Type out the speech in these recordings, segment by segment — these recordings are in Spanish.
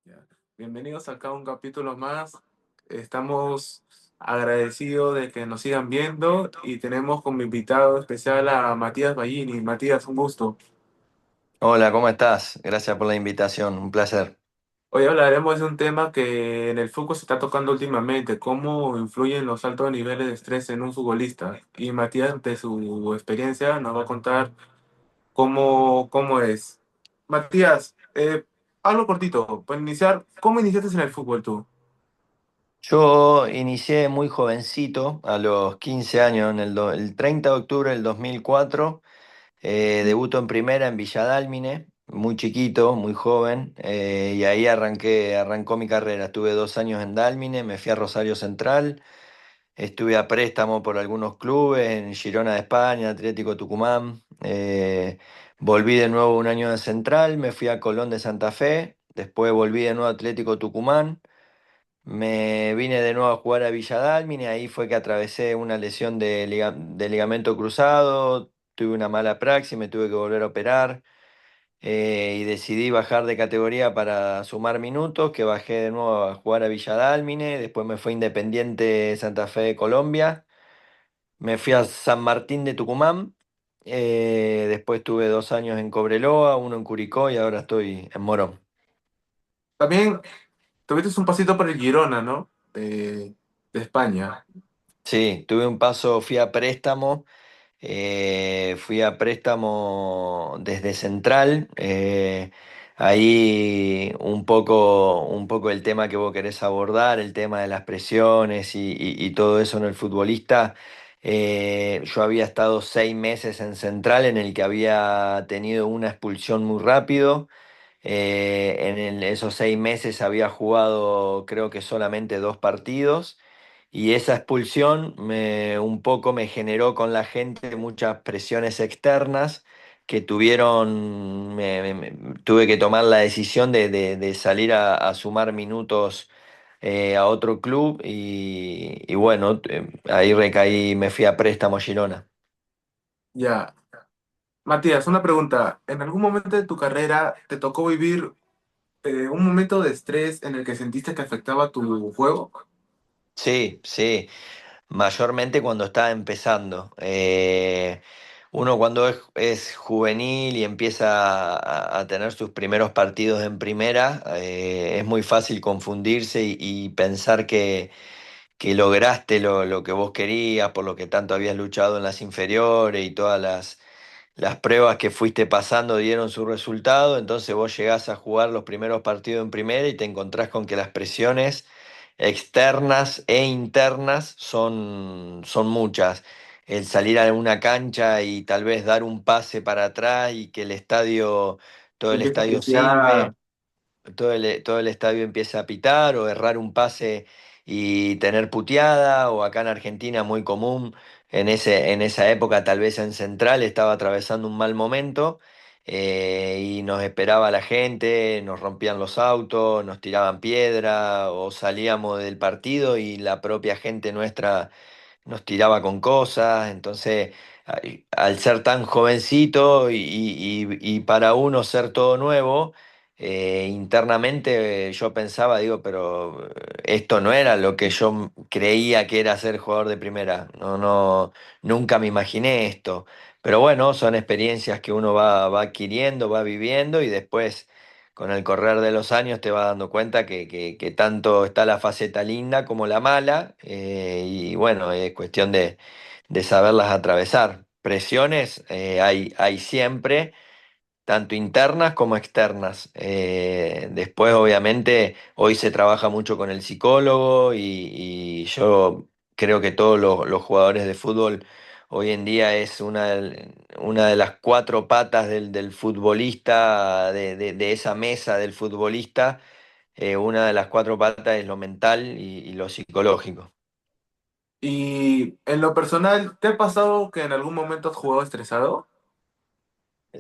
Ya. Bienvenidos acá a un capítulo más. Estamos agradecidos de que nos sigan viendo y tenemos como invitado especial a Matías Ballini. Matías, un gusto. Hola, ¿cómo estás? Gracias por la invitación, un placer. Hoy hablaremos de un tema que en el fútbol se está tocando últimamente, cómo influyen los altos niveles de estrés en un futbolista. Y Matías, de su experiencia, nos va a contar cómo es. Matías, algo cortito, para iniciar, ¿cómo iniciaste en el fútbol tú? Yo inicié muy jovencito, a los 15 años, el 30 de octubre del 2004. Debuto en primera en Villa Dálmine, muy chiquito, muy joven, y ahí arrancó mi carrera. Estuve 2 años en Dálmine, me fui a Rosario Central, estuve a préstamo por algunos clubes, en Girona de España, Atlético Tucumán. Volví de nuevo un año de Central, me fui a Colón de Santa Fe, después volví de nuevo a Atlético Tucumán. Me vine de nuevo a jugar a Villa Dálmine, ahí fue que atravesé una lesión de ligamento cruzado, tuve una mala praxis, me tuve que volver a operar, y decidí bajar de categoría para sumar minutos, que bajé de nuevo a jugar a Villa Dálmine, después me fue Independiente Santa Fe de Colombia, me fui a San Martín de Tucumán, después tuve 2 años en Cobreloa, uno en Curicó y ahora estoy en Morón. También tuviste un pasito por el Girona, ¿no? De España. Sí, tuve un paso, fui a préstamo desde Central. Ahí un poco el tema que vos querés abordar, el tema de las presiones y todo eso en el futbolista. Yo había estado 6 meses en Central en el que había tenido una expulsión muy rápido. Esos 6 meses había jugado creo que solamente 2 partidos. Y esa expulsión un poco me generó con la gente muchas presiones externas que tuve que tomar la decisión de salir a sumar minutos a otro club y bueno, ahí recaí, me fui a préstamo a Girona. Ya. Matías, una pregunta. ¿En algún momento de tu carrera te tocó vivir un momento de estrés en el que sentiste que afectaba tu juego? Sí, sí. Mayormente cuando estaba empezando. Uno cuando es juvenil y empieza a tener sus primeros partidos en primera, es muy fácil confundirse y pensar que lograste lo que vos querías, por lo que tanto habías luchado en las inferiores y todas las pruebas que fuiste pasando dieron su resultado, entonces vos llegás a jugar los primeros partidos en primera y te encontrás con que las presiones externas e internas son muchas. El salir a una cancha y tal vez dar un pase para atrás y que todo Te el empieza a estadio pifiar. silbe, todo el estadio empieza a pitar o errar un pase y tener puteada, o acá en Argentina muy común, en esa época tal vez en Central estaba atravesando un mal momento, y nos esperaba la gente, nos rompían los autos, nos tiraban piedra o salíamos del partido y la propia gente nuestra nos tiraba con cosas, entonces al ser tan jovencito y para uno ser todo nuevo, internamente yo pensaba, digo, pero esto no era lo que yo creía que era ser jugador de primera, no, no, nunca me imaginé esto, pero bueno, son experiencias que uno va adquiriendo, va viviendo y después con el correr de los años te vas dando cuenta que tanto está la faceta linda como la mala, y bueno, es cuestión de saberlas atravesar. Presiones hay siempre, tanto internas como externas. Después, obviamente, hoy se trabaja mucho con el psicólogo y yo creo que todos los jugadores de fútbol hoy en día es una de las cuatro patas del futbolista, de esa mesa del futbolista. Una de las cuatro patas es lo mental y lo psicológico. Y en lo personal, ¿te ha pasado que en algún momento has jugado estresado?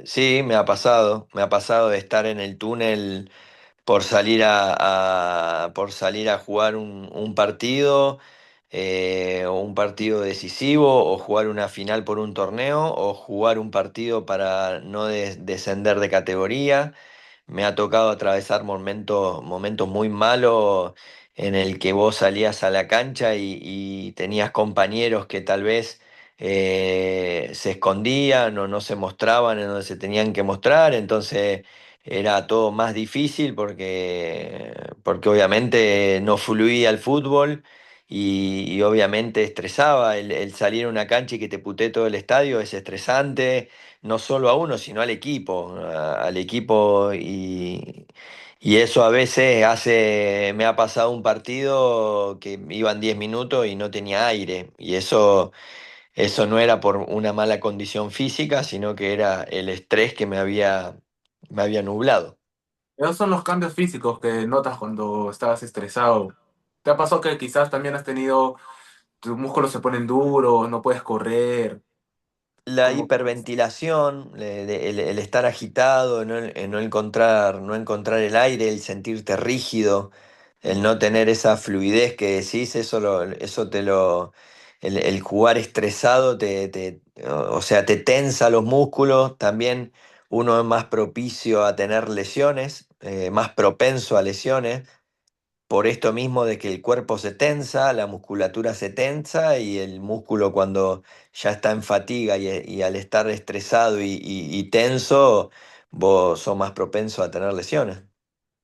Sí, me ha pasado de estar en el túnel por salir a jugar un partido, o un partido decisivo, o jugar una final por un torneo, o jugar un partido para no descender de categoría. me ha tocado atravesar momentos muy malos en el que vos salías a la cancha y tenías compañeros que tal vez se escondían o no se mostraban en donde se tenían que mostrar, entonces era todo más difícil porque obviamente no fluía el fútbol. Y obviamente estresaba el salir a una cancha y que te putee todo el estadio, es estresante no solo a uno, sino al equipo, al equipo y eso a veces me ha pasado un partido que iban 10 minutos y no tenía aire y eso no era por una mala condición física, sino que era el estrés que me había nublado. Esos son los cambios físicos que notas cuando estás estresado. ¿Te ha pasado que quizás también has tenido, tus músculos se ponen duros, no puedes correr? La Como hiperventilación, el estar agitado, no encontrar el aire, el sentirte rígido, el no tener esa fluidez que decís, el jugar estresado o sea, te tensa los músculos, también uno es más propicio a tener lesiones, más propenso a lesiones por esto mismo de que el cuerpo se tensa, la musculatura se tensa y el músculo cuando ya está en fatiga y al estar estresado y tenso, vos sos más propenso a tener lesiones.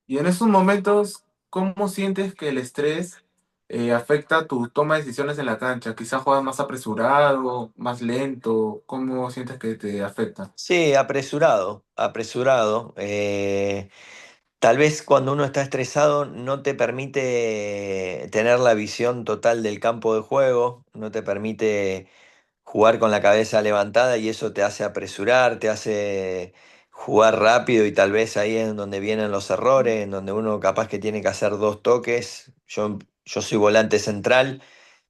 y en esos momentos, ¿cómo sientes que el estrés afecta tu toma de decisiones en la cancha? Quizás juegas más apresurado, más lento. ¿Cómo sientes que te afecta? Sí, apresurado, apresurado. Tal vez cuando uno está estresado no te permite tener la visión total del campo de juego, no te permite jugar con la cabeza levantada y eso te hace apresurar, te hace jugar rápido y tal vez ahí es en donde vienen los errores, en donde uno capaz que tiene que hacer dos toques. Yo soy volante central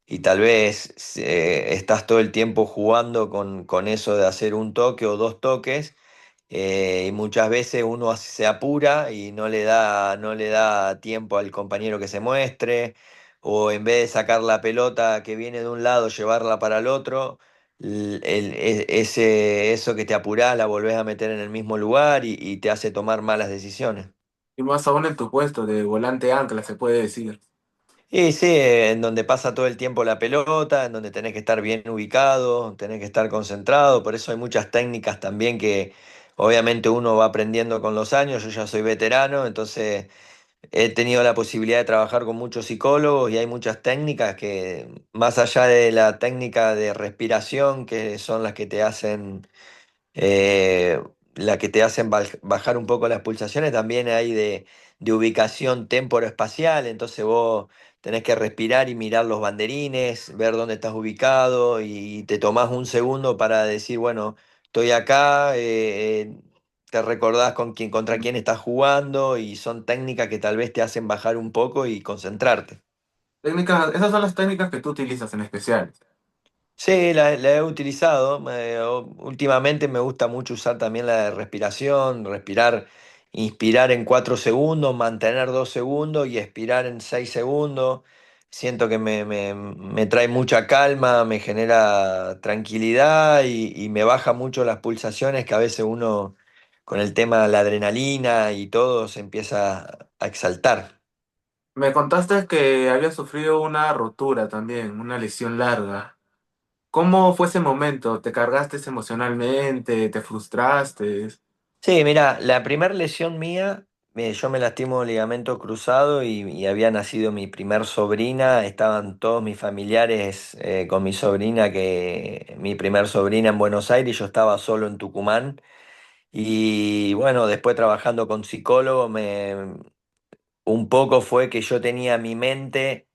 y tal vez estás todo el tiempo jugando con eso de hacer un toque o dos toques y muchas veces uno se apura y no le da tiempo al compañero que se muestre, o en vez de sacar la pelota que viene de un lado, llevarla para el otro, eso que te apurás la volvés a meter en el mismo lugar y te hace tomar malas decisiones. Y más aún en tu puesto de volante ancla, se puede decir. Y sí, en donde pasa todo el tiempo la pelota, en donde tenés que estar bien ubicado, tenés que estar concentrado, por eso hay muchas técnicas también que obviamente uno va aprendiendo con los años, yo ya soy veterano, entonces he tenido la posibilidad de trabajar con muchos psicólogos y hay muchas técnicas que, más allá de la técnica de respiración, que son las que te hacen eh, la que te hacen bajar un poco las pulsaciones, también hay de ubicación temporoespacial, entonces vos tenés que respirar y mirar los banderines, ver dónde estás ubicado y te tomás un segundo para decir, bueno, estoy acá, te recordás contra quién estás jugando y son técnicas que tal vez te hacen bajar un poco y concentrarte. Técnicas, esas son las técnicas que tú utilizas en especial. Sí, la he utilizado. Últimamente me gusta mucho usar también la de respiración, respirar, inspirar en 4 segundos, mantener 2 segundos y expirar en 6 segundos. Siento que me trae mucha calma, me genera tranquilidad y me baja mucho las pulsaciones que a veces uno con el tema de la adrenalina y todo se empieza a exaltar. Me contaste que habías sufrido una rotura también, una lesión larga. ¿Cómo fue ese momento? ¿Te cargaste emocionalmente? ¿Te frustraste? Sí, mira, la primera lesión mía, yo me lastimo ligamento cruzado y había nacido mi primer sobrina, estaban todos mis familiares con mi sobrina, mi primer sobrina en Buenos Aires, y yo estaba solo en Tucumán. Y bueno, después trabajando con psicólogo, un poco fue que yo tenía mi mente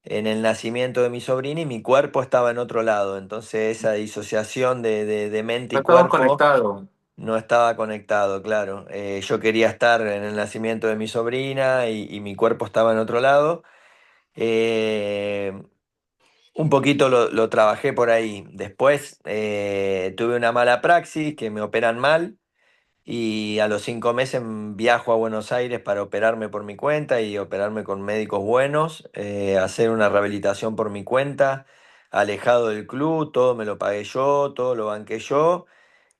en el nacimiento de mi sobrina y mi cuerpo estaba en otro lado. Entonces esa disociación de mente No y estabas cuerpo conectado. no estaba conectado, claro. Yo quería estar en el nacimiento de mi sobrina y mi cuerpo estaba en otro lado. Eh, un poquito lo trabajé por ahí. Después tuve una mala praxis, que me operan mal y a los 5 meses viajo a Buenos Aires para operarme por mi cuenta y operarme con médicos buenos, hacer una rehabilitación por mi cuenta, alejado del club, todo me lo pagué yo, todo lo banqué yo.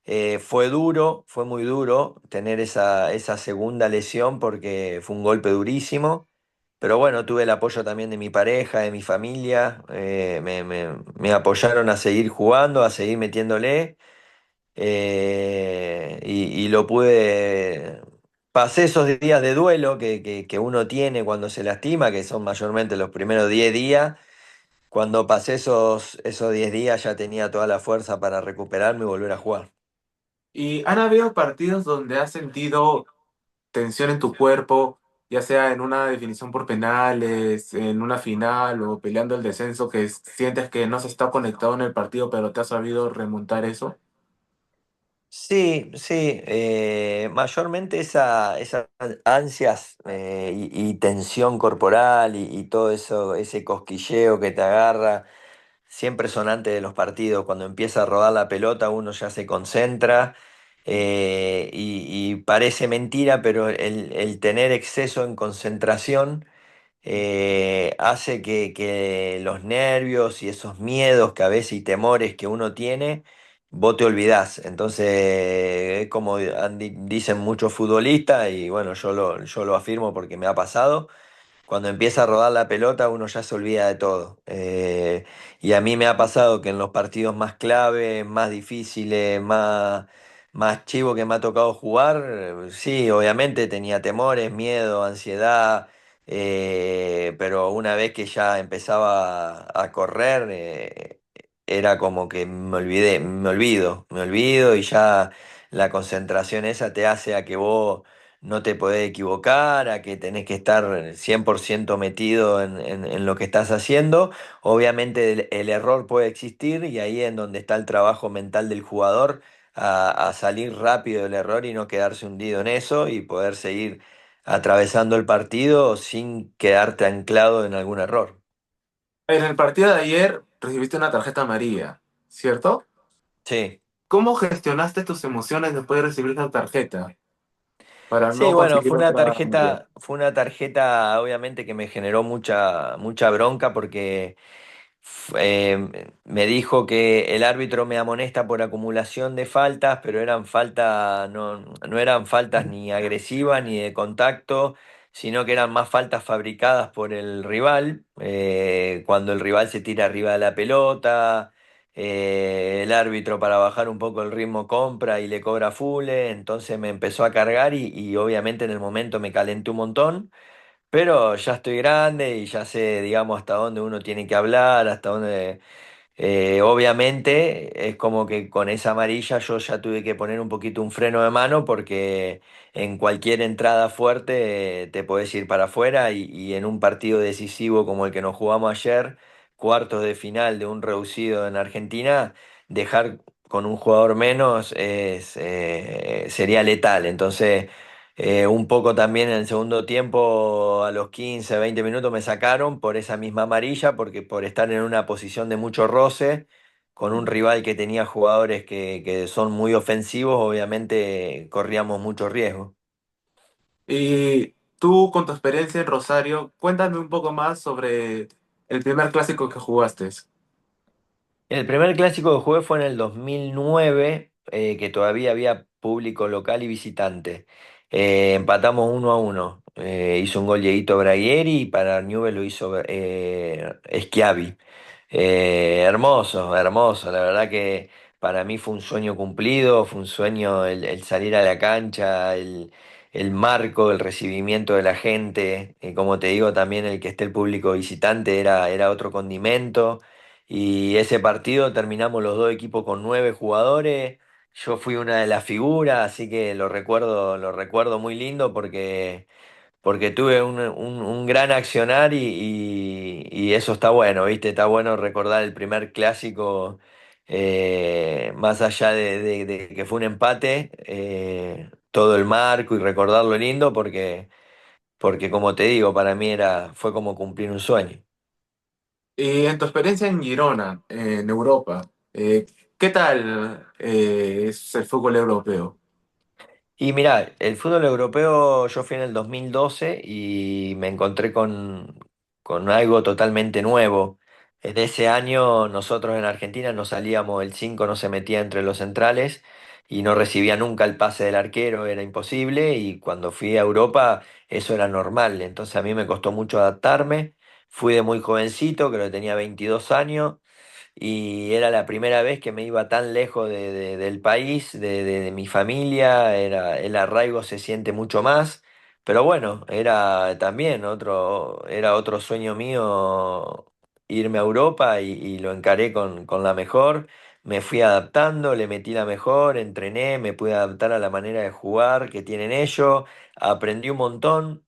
Fue duro, fue muy duro tener esa segunda lesión porque fue un golpe durísimo. Pero bueno, tuve el apoyo también de mi pareja, de mi familia. Me apoyaron a seguir jugando, a seguir metiéndole. Y lo pude. Pasé esos días de duelo que uno tiene cuando se lastima, que son mayormente los primeros 10 días. Cuando pasé esos 10 días ya tenía toda la fuerza para recuperarme y volver a jugar. ¿Y han habido partidos donde has sentido tensión en tu cuerpo, ya sea en una definición por penales, en una final o peleando el descenso, que sientes que no se está conectado en el partido, pero te has sabido remontar eso? Sí, sí, mayormente esas ansias y tensión corporal y todo eso, ese cosquilleo que te agarra, siempre son antes de los partidos. Cuando empieza a rodar la pelota, uno ya se concentra y parece mentira, pero el tener exceso en concentración hace que los nervios y esos miedos que a veces y temores que uno tiene, vos te olvidás. Entonces, es como dicen muchos futbolistas, y bueno, yo lo afirmo porque me ha pasado. Cuando empieza a rodar la pelota, uno ya se olvida de todo. Y a mí me ha pasado que en los partidos más clave, más difíciles, más chivo que me ha tocado jugar, sí, obviamente tenía temores, miedo, ansiedad, pero una vez que ya empezaba a correr, era como que me olvido y ya la concentración esa te hace a que vos no te podés equivocar, a que tenés que estar 100% metido en lo que estás haciendo. Obviamente el error puede existir y ahí es en donde está el trabajo mental del jugador a salir rápido del error y no quedarse hundido en eso y poder seguir atravesando el partido sin quedarte anclado en algún error. En el partido de ayer recibiste una tarjeta amarilla, ¿cierto? Sí. ¿Cómo gestionaste tus emociones después de recibir esa tarjeta para Sí, no bueno, conseguir otra amarilla? fue una tarjeta obviamente que me generó mucha bronca porque me dijo que el árbitro me amonesta por acumulación de faltas, pero eran faltas, no eran faltas ni agresivas ni de contacto, sino que eran más faltas fabricadas por el rival, cuando el rival se tira arriba de la pelota, el árbitro para bajar un poco el ritmo compra y le cobra full, entonces me empezó a cargar y obviamente en el momento me calenté un montón. Pero ya estoy grande y ya sé, digamos, hasta dónde uno tiene que hablar, hasta dónde. Obviamente es como que con esa amarilla yo ya tuve que poner un poquito un freno de mano porque en cualquier entrada fuerte te podés ir para afuera y en un partido decisivo como el que nos jugamos ayer, cuartos de final de un reducido en Argentina, dejar con un jugador menos sería letal. Entonces, un poco también en el segundo tiempo, a los 15 20 minutos me sacaron por esa misma amarilla, porque por estar en una posición de mucho roce, con un rival que tenía jugadores que son muy ofensivos, obviamente corríamos mucho riesgo. Y tú, con tu experiencia en Rosario, cuéntame un poco más sobre el primer clásico que jugaste. El primer clásico que jugué fue en el 2009, que todavía había público local y visitante. Empatamos 1-1. Hizo un gol Dieguito Braguieri y para Newell's lo hizo Schiavi. Hermoso, hermoso. La verdad que para mí fue un sueño cumplido, fue un sueño el salir a la cancha, el marco, el recibimiento de la gente. Como te digo, también el que esté el público visitante era otro condimento. Y ese partido terminamos los dos equipos con 9 jugadores. Yo fui una de las figuras, así que lo recuerdo muy lindo porque tuve un gran accionar y eso está bueno, ¿viste? Está bueno recordar el primer clásico, más allá de que fue un empate, todo el marco y recordarlo lindo porque como te digo, para mí fue como cumplir un sueño. Y en tu experiencia en Girona, en Europa, ¿qué tal es el fútbol europeo? Y mirá, el fútbol europeo yo fui en el 2012 y me encontré con algo totalmente nuevo. En ese año nosotros en Argentina no salíamos, el 5 no se metía entre los centrales y no recibía nunca el pase del arquero, era imposible, y cuando fui a Europa eso era normal, entonces a mí me costó mucho adaptarme, fui de muy jovencito, creo que tenía 22 años, y era la primera vez que me iba tan lejos del país, de mi familia, el arraigo se siente mucho más, pero bueno, era también era otro sueño mío irme a Europa y lo encaré con la mejor, me fui adaptando, le metí la mejor, entrené, me pude adaptar a la manera de jugar que tienen ellos, aprendí un montón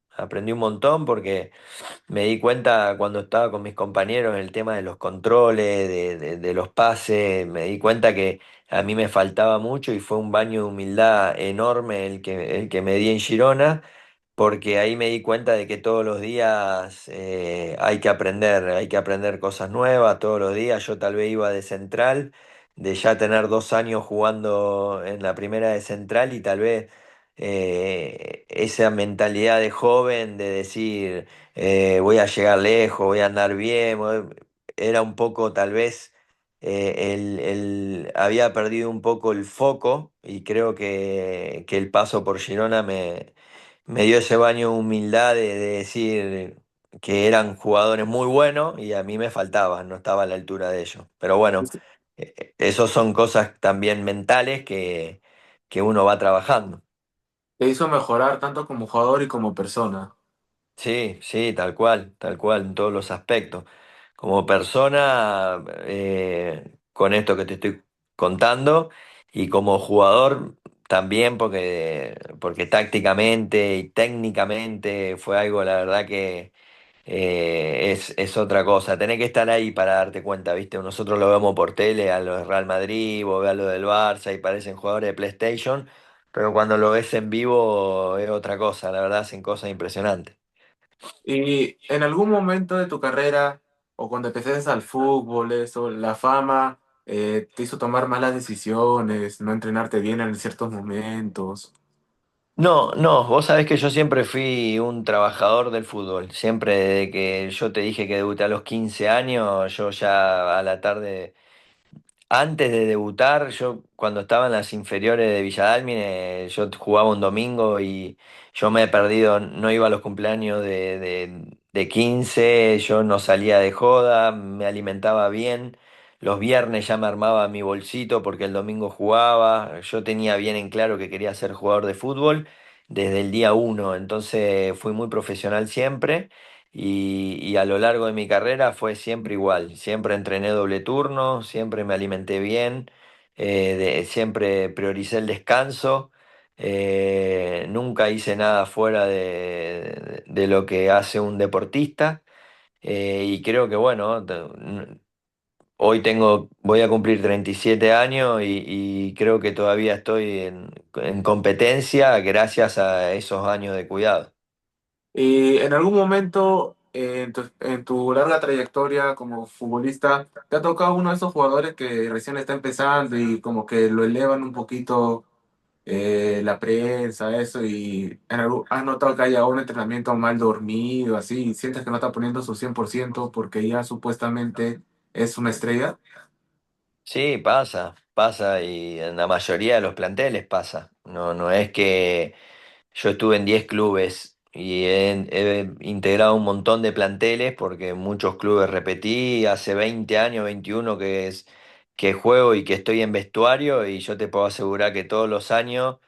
porque... Me di cuenta cuando estaba con mis compañeros en el tema de los controles, de los pases, me di cuenta que a mí me faltaba mucho y fue un baño de humildad enorme el que me di en Girona, porque ahí me di cuenta de que todos los días hay que aprender cosas nuevas, todos los días yo tal vez iba de central, de ya tener 2 años jugando en la primera de central y tal vez esa mentalidad de joven de decir voy a llegar lejos, voy a andar bien. Era un poco, tal vez, había perdido un poco el foco y creo que el paso por Girona me dio ese baño de humildad de decir que eran jugadores muy buenos y a mí me faltaban, no estaba a la altura de ellos. Pero bueno, esos son cosas también mentales que uno va trabajando. Te hizo mejorar tanto como jugador y como persona. Sí, sí, tal cual, en todos los aspectos. Como persona, con esto que te estoy contando, y como jugador también, porque tácticamente y técnicamente fue algo, la verdad que es otra cosa. Tenés que estar ahí para darte cuenta, ¿viste? Nosotros lo vemos por tele, a los de Real Madrid, vos ves a los del Barça y parecen jugadores de PlayStation, pero cuando lo ves en vivo es otra cosa, la verdad hacen cosas impresionantes. Y en algún momento de tu carrera, o cuando empezaste al fútbol, eso, la fama, te hizo tomar malas decisiones, no entrenarte bien en ciertos momentos. No, no, vos sabés que yo siempre fui un trabajador del fútbol. Siempre desde que yo te dije que debuté a los 15 años, yo ya a la tarde antes de debutar, yo cuando estaba en las inferiores de Villa Dálmine, yo jugaba un domingo y yo me he perdido, no iba a los cumpleaños de 15, yo no salía de joda, me alimentaba bien, los viernes ya me armaba mi bolsito porque el domingo jugaba, yo tenía bien en claro que quería ser jugador de fútbol desde el día uno, entonces fui muy profesional siempre. Y a lo largo de mi carrera fue siempre igual, siempre entrené doble turno, siempre me alimenté bien, siempre prioricé el descanso, nunca hice nada fuera de lo que hace un deportista y creo que bueno, hoy voy a cumplir 37 años y creo que todavía estoy en competencia gracias a esos años de cuidado. Y en algún momento en tu larga trayectoria como futbolista, ¿te ha tocado uno de esos jugadores que recién está empezando y como que lo elevan un poquito la prensa, eso, y has notado que haya un entrenamiento mal dormido, así, y sientes que no está poniendo su 100% porque ya supuestamente es una estrella? Sí, pasa y en la mayoría de los planteles pasa. No, no es que yo estuve en 10 clubes y he integrado un montón de planteles porque muchos clubes repetí, hace 20 años, 21 que juego y que estoy en vestuario y yo te puedo asegurar que todos los años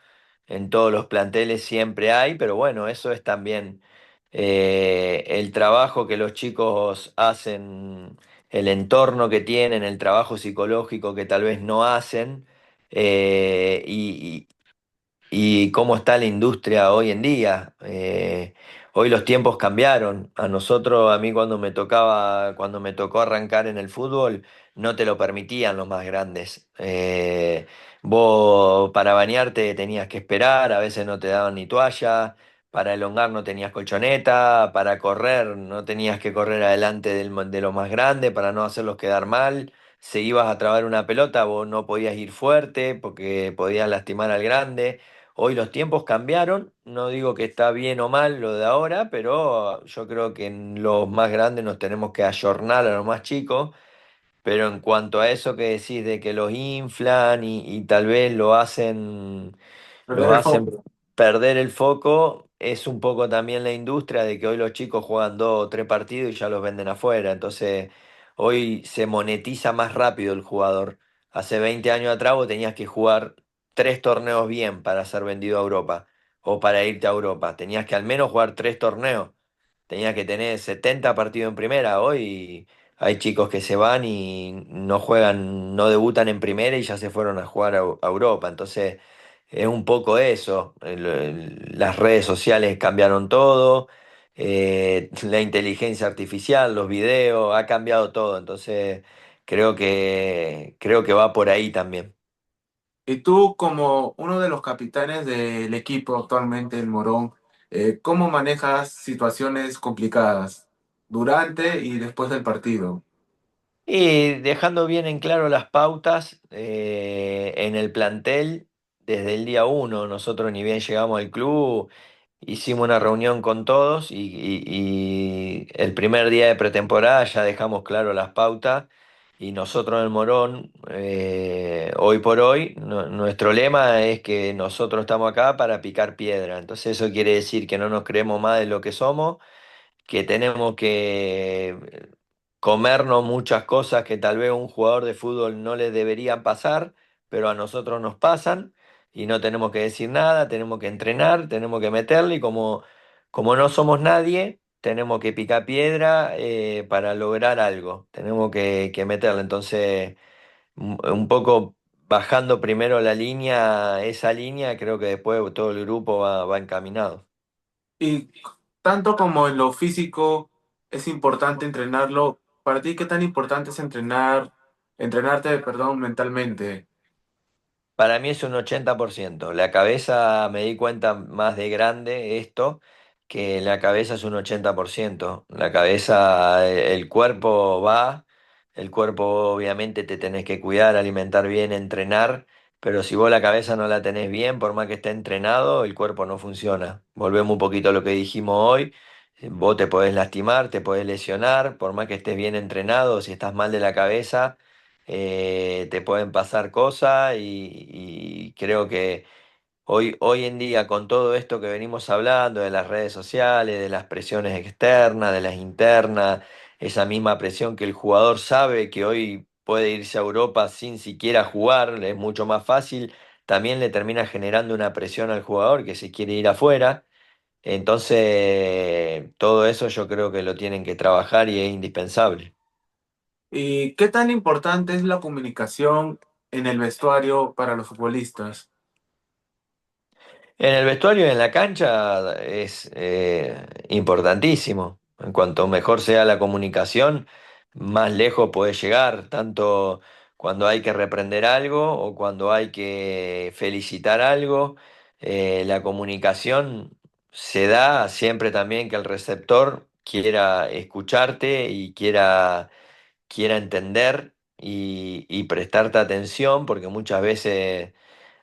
en todos los planteles siempre hay, pero bueno, eso es también el trabajo que los chicos hacen, el entorno que tienen, el trabajo psicológico que tal vez no hacen, y cómo está la industria hoy en día. Hoy los tiempos cambiaron. A nosotros, a mí cuando me tocó arrancar en el fútbol, no te lo permitían los más grandes. Vos para bañarte tenías que esperar, a veces no te daban ni toalla, para elongar no tenías colchoneta, para correr no tenías que correr adelante de los más grandes para no hacerlos quedar mal. Si ibas a trabar una pelota, vos no podías ir fuerte porque podías lastimar al grande. Hoy los tiempos cambiaron, no digo que está bien o mal lo de ahora, pero yo creo que en los más grandes nos tenemos que ayornar a los más chicos, Pero en cuanto a eso que decís de que los inflan y tal vez Perder los el hacen foco. perder el foco, es un poco también la industria de que hoy los chicos juegan 2 o 3 partidos y ya los venden afuera. Entonces, hoy se monetiza más rápido el jugador. Hace 20 años atrás vos tenías que jugar 3 torneos bien para ser vendido a Europa o para irte a Europa. Tenías que al menos jugar 3 torneos. Tenías que tener 70 partidos en primera. Hoy hay chicos que se van y no juegan, no debutan en primera y ya se fueron a jugar a Europa. Entonces, es un poco eso. Las redes sociales cambiaron todo. La inteligencia artificial, los videos, ha cambiado todo. Entonces, creo que va por ahí también. Y tú, como uno de los capitanes del equipo actualmente, el Morón, ¿cómo manejas situaciones complicadas durante y después del partido? Y dejando bien en claro las pautas en el plantel desde el día uno, nosotros ni bien llegamos al club, hicimos una reunión con todos y el primer día de pretemporada ya dejamos claro las pautas y nosotros en el Morón, hoy por hoy, nuestro lema es que nosotros estamos acá para picar piedra, entonces eso quiere decir que no nos creemos más de lo que somos, que tenemos que comernos muchas cosas que tal vez a un jugador de fútbol no le deberían pasar, pero a nosotros nos pasan y no tenemos que decir nada, tenemos que entrenar, tenemos que meterle y como no somos nadie, tenemos que picar piedra para lograr algo, tenemos que meterle. Entonces, un poco bajando primero la línea, esa línea, creo que después todo el grupo va encaminado. Y tanto como en lo físico es importante entrenarlo, para ti, ¿qué tan importante es entrenarte, perdón, mentalmente? Para mí es un 80%. La cabeza, me di cuenta más de grande esto, que la cabeza es un 80%. La cabeza, el cuerpo va, el cuerpo obviamente te tenés que cuidar, alimentar bien, entrenar, pero si vos la cabeza no la tenés bien, por más que esté entrenado, el cuerpo no funciona. Volvemos un poquito a lo que dijimos hoy. Vos te podés lastimar, te podés lesionar, por más que estés bien entrenado, si estás mal de la cabeza te pueden pasar cosas y creo que hoy en día con todo esto que venimos hablando de las redes sociales, de las presiones externas, de las internas, esa misma presión que el jugador sabe que hoy puede irse a Europa sin siquiera jugar, le es mucho más fácil, también le termina generando una presión al jugador que se quiere ir afuera. Entonces, todo eso yo creo que lo tienen que trabajar y es indispensable. ¿Y qué tan importante es la comunicación en el vestuario para los futbolistas? En el vestuario y en la cancha es importantísimo. En cuanto mejor sea la comunicación, más lejos podés llegar, tanto cuando hay que reprender algo o cuando hay que felicitar algo. La comunicación se da siempre también que el receptor quiera escucharte y quiera entender y prestarte atención, porque muchas veces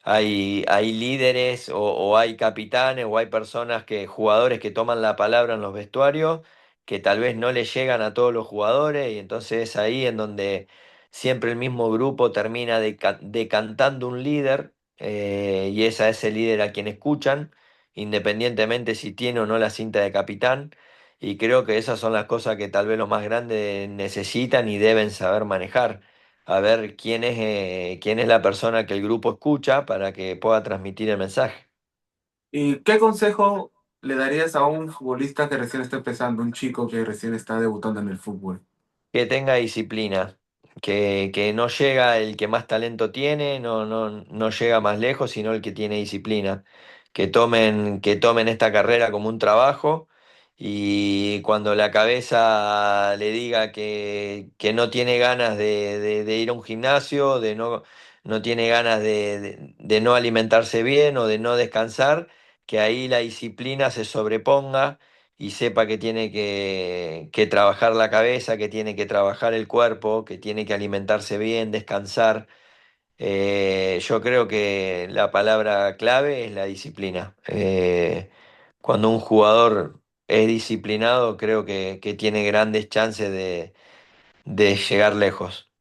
hay líderes o hay capitanes o hay personas jugadores que toman la palabra en los vestuarios, que tal vez no le llegan a todos los jugadores, y entonces es ahí en donde siempre el mismo grupo termina decantando un líder, y es a ese líder a quien escuchan, independientemente si tiene o no la cinta de capitán. Y creo que esas son las cosas que tal vez los más grandes necesitan y deben saber manejar. A ver quién es la persona que el grupo escucha para que pueda transmitir el mensaje. ¿Y qué consejo le darías a un futbolista que recién está empezando, un chico que recién está debutando en el fútbol? Que tenga disciplina, que no llega el que más talento tiene, no llega más lejos, sino el que tiene disciplina. Que tomen esta carrera como un trabajo y cuando la cabeza le diga que no tiene ganas de ir a un gimnasio, no tiene ganas de no alimentarse bien o de no descansar, que ahí la disciplina se sobreponga y sepa que tiene que trabajar la cabeza, que tiene que trabajar el cuerpo, que tiene que alimentarse bien, descansar. Yo creo que la palabra clave es la disciplina. Cuando un jugador es disciplinado, creo que tiene grandes chances de llegar lejos.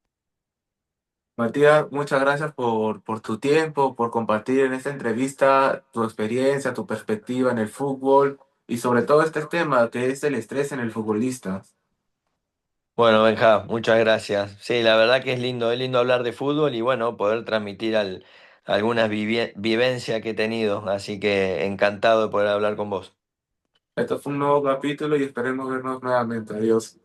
Matías, muchas gracias por tu tiempo, por compartir en esta entrevista tu experiencia, tu perspectiva en el fútbol y sobre todo este tema que es el estrés en el futbolista. Bueno, Benja, muchas gracias. Sí, la verdad que es lindo hablar de fútbol y bueno, poder transmitir algunas vivencias que he tenido, así que encantado de poder hablar con vos. Esto fue un nuevo capítulo y esperemos vernos nuevamente. Adiós.